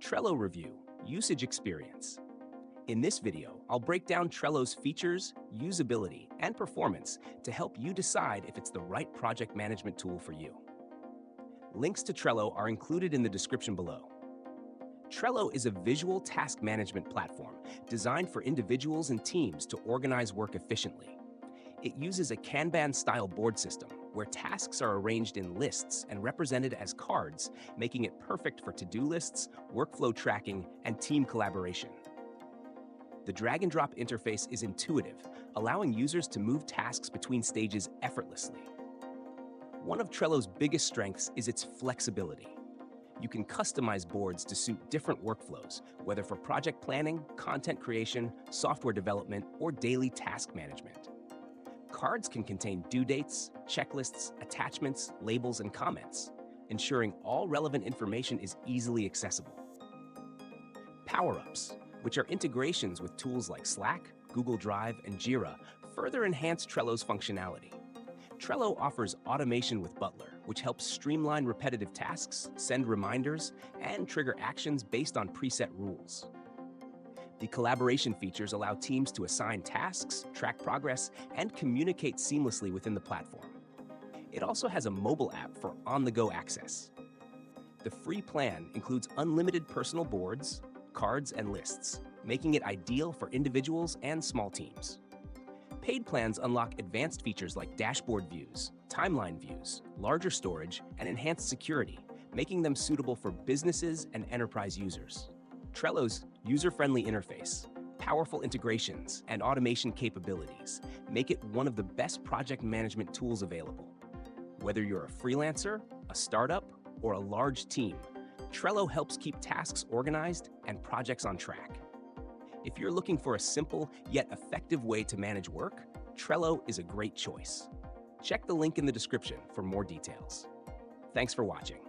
Trello Review, Usage Experience. In this video, I'll break down Trello's features, usability, and performance to help you decide if it's the right project management tool for you. Links to Trello are included in the description below. Trello is a visual task management platform designed for individuals and teams to organize work efficiently. It uses a Kanban-style board system where tasks are arranged in lists and represented as cards, making it perfect for to-do lists, workflow tracking, and team collaboration. The drag-and-drop interface is intuitive, allowing users to move tasks between stages effortlessly. One of Trello's biggest strengths is its flexibility. You can customize boards to suit different workflows, whether for project planning, content creation, software development, or daily task management. Cards can contain due dates, checklists, attachments, labels, and comments, ensuring all relevant information is easily accessible. Power-ups, which are integrations with tools like Slack, Google Drive, and Jira, further enhance Trello's functionality. Trello offers automation with Butler, which helps streamline repetitive tasks, send reminders, and trigger actions based on preset rules. The collaboration features allow teams to assign tasks, track progress, and communicate seamlessly within the platform. It also has a mobile app for on-the-go access. The free plan includes unlimited personal boards, cards, and lists, making it ideal for individuals and small teams. Paid plans unlock advanced features like dashboard views, timeline views, larger storage, and enhanced security, making them suitable for businesses and enterprise users. Trello's user-friendly interface, powerful integrations, and automation capabilities make it one of the best project management tools available. Whether you're a freelancer, a startup, or a large team, Trello helps keep tasks organized and projects on track. If you're looking for a simple yet effective way to manage work, Trello is a great choice. Check the link in the description for more details. Thanks for watching.